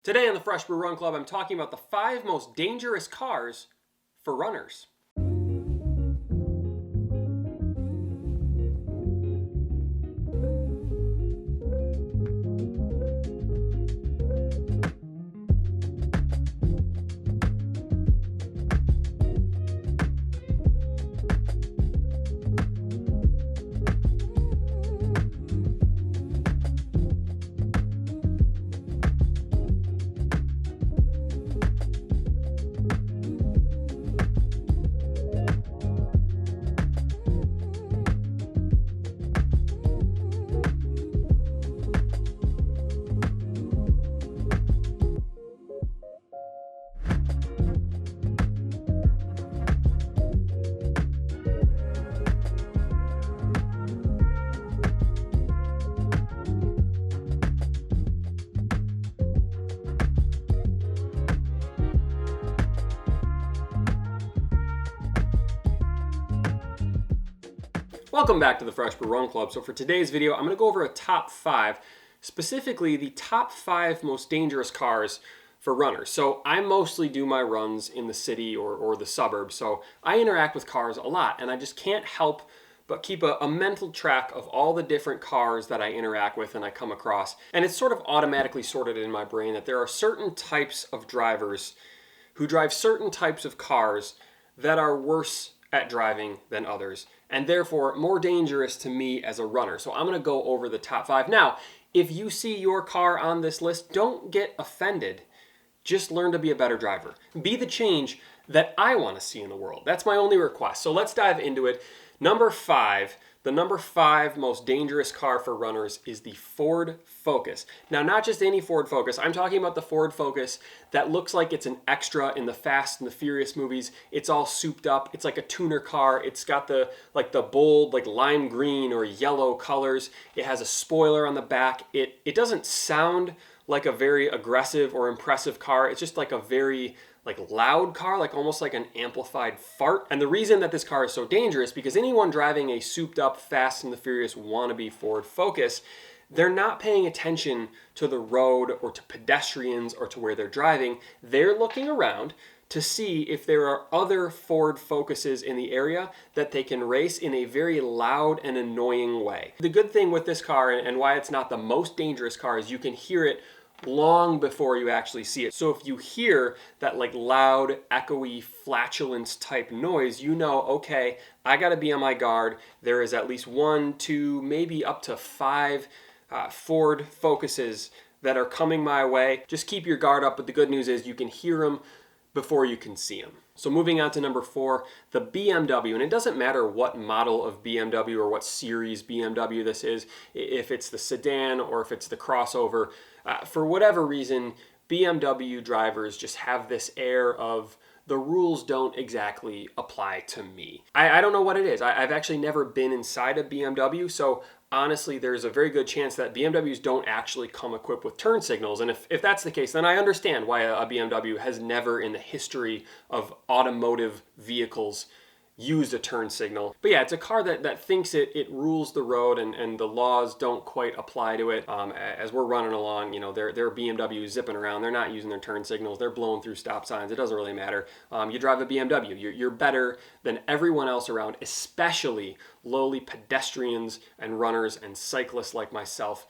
Today on the Fresh Brew Run Club, I'm talking about the 5 most dangerous cars for runners. Welcome back to the Fresh Brew Run Club. So for today's video, I'm going to go over a top 5, specifically the top 5 most dangerous cars for runners. So I mostly do my runs in the city or the suburbs, so I interact with cars a lot, and I just can't help but keep a mental track of all the different cars that I interact with and I come across. And it's sort of automatically sorted in my brain that there are certain types of drivers who drive certain types of cars that are worse at driving than others, and therefore more dangerous to me as a runner. So I'm going to go over the top 5. Now, if you see your car on this list, don't get offended. Just learn to be a better driver. Be the change that I want to see in the world. That's my only request. So let's dive into it. Number 5, the number 5 most dangerous car for runners is the Ford Focus. Now, not just any Ford Focus. I'm talking about the Ford Focus that looks like it's an extra in the Fast and the Furious movies. It's all souped up. It's like a tuner car. It's got the bold lime green or yellow colors. It has a spoiler on the back. It doesn't sound like a very aggressive or impressive car. It's just like a very loud car, almost like an amplified fart. And the reason that this car is so dangerous, because anyone driving a souped up Fast and the Furious wannabe Ford Focus, they're not paying attention to the road or to pedestrians or to where they're driving. They're looking around to see if there are other Ford Focuses in the area that they can race in a very loud and annoying way. The good thing with this car, and why it's not the most dangerous car, is you can hear it long before you actually see it. So if you hear that loud, echoey, flatulence type noise, you know, okay, I gotta be on my guard. There is at least 1, 2, maybe up to 5 Ford Focuses that are coming my way. Just keep your guard up, but the good news is you can hear them before you can see them. So moving on to number 4, the BMW. And it doesn't matter what model of BMW or what series BMW this is, if it's the sedan or if it's the crossover. For whatever reason, BMW drivers just have this air of the rules don't exactly apply to me. I don't know what it is. I've actually never been inside a BMW, so honestly, there's a very good chance that BMWs don't actually come equipped with turn signals. And if that's the case, then I understand why a BMW has never in the history of automotive vehicles used a turn signal. But yeah, it's a car that thinks it rules the road, and the laws don't quite apply to it. As we're running along, there are BMWs zipping around. They're not using their turn signals. They're blowing through stop signs. It doesn't really matter. You drive a BMW. You're better than everyone else around, especially lowly pedestrians and runners and cyclists like myself.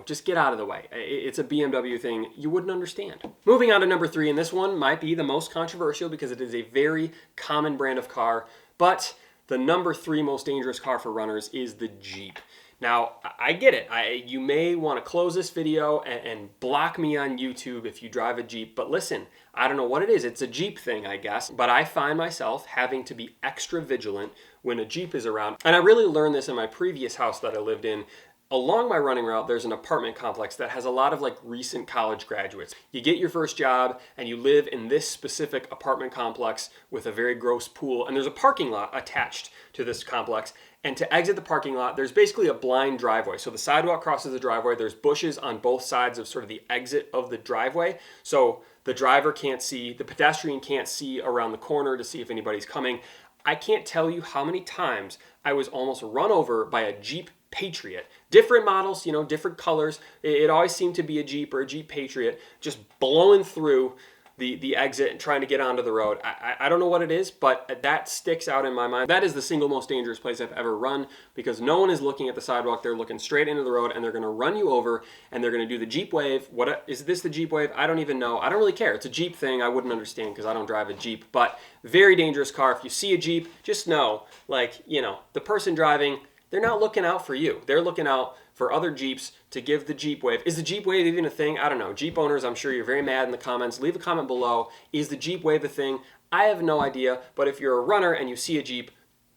Just get out of the way. It's a BMW thing you wouldn't understand. Moving on to number 3, and this one might be the most controversial because it is a very common brand of car, but the number 3 most dangerous car for runners is the Jeep. Now, I get it. You may want to close this video and block me on YouTube if you drive a Jeep, but listen, I don't know what it is. It's a Jeep thing, I guess, but I find myself having to be extra vigilant when a Jeep is around. And I really learned this in my previous house that I lived in. Along my running route, there's an apartment complex that has a lot of recent college graduates. You get your first job and you live in this specific apartment complex with a very gross pool, and there's a parking lot attached to this complex. And to exit the parking lot, there's basically a blind driveway. So the sidewalk crosses the driveway. There's bushes on both sides of sort of the exit of the driveway. So the driver can't see, the pedestrian can't see around the corner to see if anybody's coming. I can't tell you how many times I was almost run over by a Jeep Patriot. Different models, different colors. It always seemed to be a Jeep or a Jeep Patriot just blowing through the exit and trying to get onto the road. I don't know what it is, but that sticks out in my mind. That is the single most dangerous place I've ever run, because no one is looking at the sidewalk. They're looking straight into the road, and they're going to run you over, and they're going to do the Jeep wave. What is this, the Jeep wave? I don't even know. I don't really care. It's a Jeep thing. I wouldn't understand because I don't drive a Jeep, but very dangerous car. If you see a Jeep, just know, the person driving, they're not looking out for you. They're looking out for other Jeeps to give the Jeep wave. Is the Jeep wave even a thing? I don't know. Jeep owners, I'm sure you're very mad in the comments. Leave a comment below. Is the Jeep wave a thing? I have no idea, but if you're a runner and you see a Jeep,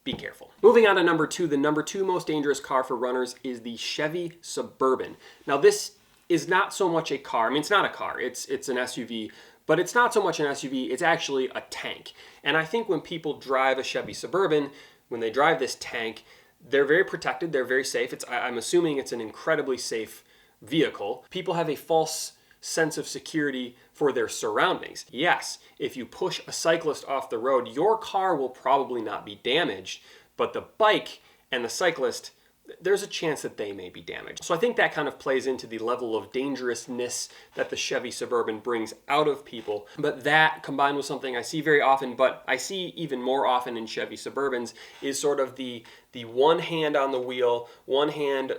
be careful. Moving on to number 2, the number 2 most dangerous car for runners is the Chevy Suburban. Now this is not so much a car. I mean, it's not a car. It's an SUV, but it's not so much an SUV. It's actually a tank. And I think when people drive a Chevy Suburban, when they drive this tank, they're very protected, they're very safe. I'm assuming it's an incredibly safe vehicle. People have a false sense of security for their surroundings. Yes, if you push a cyclist off the road, your car will probably not be damaged, but the bike and the cyclist, there's a chance that they may be damaged. So I think that kind of plays into the level of dangerousness that the Chevy Suburban brings out of people. But that, combined with something I see very often, but I see even more often in Chevy Suburbans, is sort of the one hand on the wheel, one hand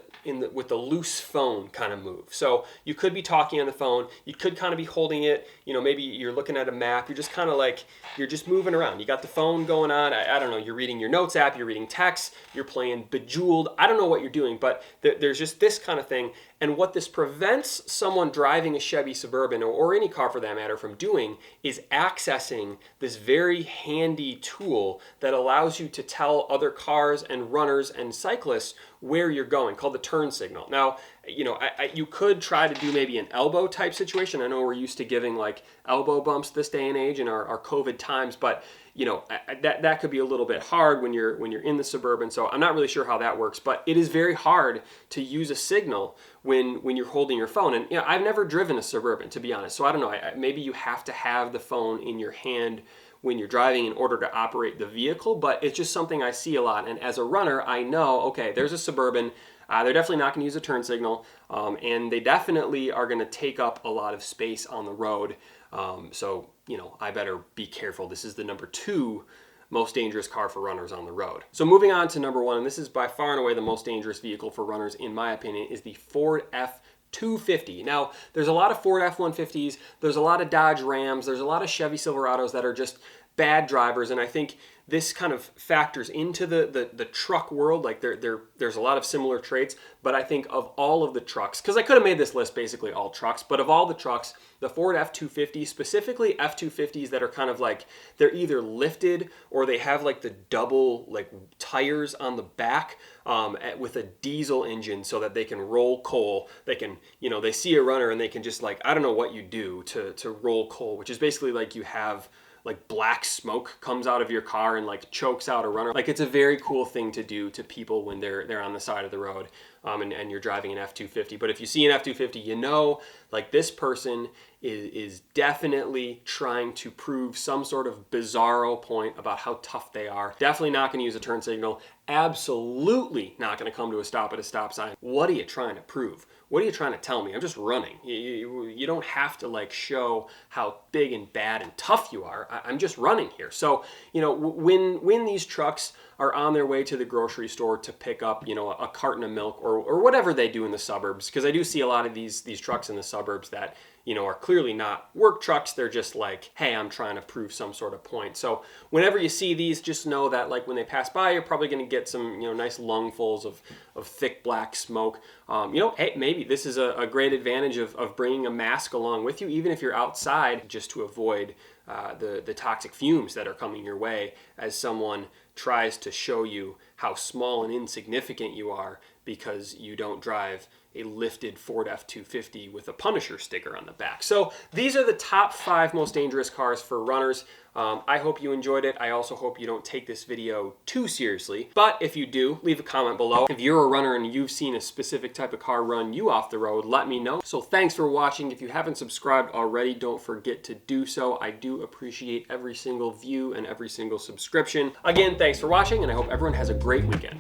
with the loose phone kind of move. So you could be talking on the phone, you could kind of be holding it, maybe you're looking at a map, you're just kind of you're just moving around. You got the phone going on, I don't know, you're reading your notes app, you're reading text, you're playing Bejeweled, I don't know what you're doing, but there's just this kind of thing. And what this prevents someone driving a Chevy Suburban, or any car for that matter, from doing is accessing this very handy tool that allows you to tell other cars and runners and cyclists where you're going, called the turn signal. Now, you could try to do maybe an elbow type situation. I know we're used to giving elbow bumps this day and age in our COVID times, but that could be a little bit hard when you're in the Suburban. So I'm not really sure how that works, but it is very hard to use a signal when you're holding your phone. And I've never driven a Suburban, to be honest. So I don't know. Maybe you have to have the phone in your hand when you're driving in order to operate the vehicle, but it's just something I see a lot. And as a runner, I know, okay, there's a Suburban. They're definitely not going to use a turn signal, and they definitely are going to take up a lot of space on the road. So I better be careful. This is the number 2 most dangerous car for runners on the road. So moving on to number 1, and this is by far and away the most dangerous vehicle for runners, in my opinion, is the Ford F-250. Now, there's a lot of Ford F-150s, there's a lot of Dodge Rams, there's a lot of Chevy Silverados that are just bad drivers, and I think this kind of factors into the truck world. There's a lot of similar traits, but I think of all of the trucks, because I could have made this list basically all trucks, but of all the trucks, the Ford F-250, specifically F-250s that are kind of they're either lifted or they have the double tires on the back with a diesel engine so that they can roll coal. They can, they see a runner and they can just I don't know what you do to roll coal, which is basically you have black smoke comes out of your car and chokes out a runner. It's a very cool thing to do to people when they're on the side of the road and you're driving an F-250. But if you see an F-250, this person is definitely trying to prove some sort of bizarro point about how tough they are. Definitely not going to use a turn signal. Absolutely not going to come to a stop at a stop sign. What are you trying to prove? What are you trying to tell me? I'm just running. You don't have to show how big and bad and tough you are. I'm just running here. So, when these trucks are on their way to the grocery store to pick up, a carton of milk or whatever they do in the suburbs, because I do see a lot of these trucks in the suburbs that, are clearly not work trucks. They're just hey, I'm trying to prove some sort of point. So whenever you see these, just know that when they pass by, you're probably going to get some, nice lungfuls of thick black smoke. Hey, maybe this is a great advantage of bringing a mask along with you, even if you're outside, just to avoid the toxic fumes that are coming your way as someone tries to show you how small and insignificant you are because you don't drive a lifted Ford F-250 with a Punisher sticker on the back. So these are the top 5 most dangerous cars for runners. I hope you enjoyed it. I also hope you don't take this video too seriously. But if you do, leave a comment below. If you're a runner and you've seen a specific type of car run you off the road, let me know. So thanks for watching. If you haven't subscribed already, don't forget to do so. I do appreciate every single view and every single subscription. Again, thanks for watching, and I hope everyone has a great weekend.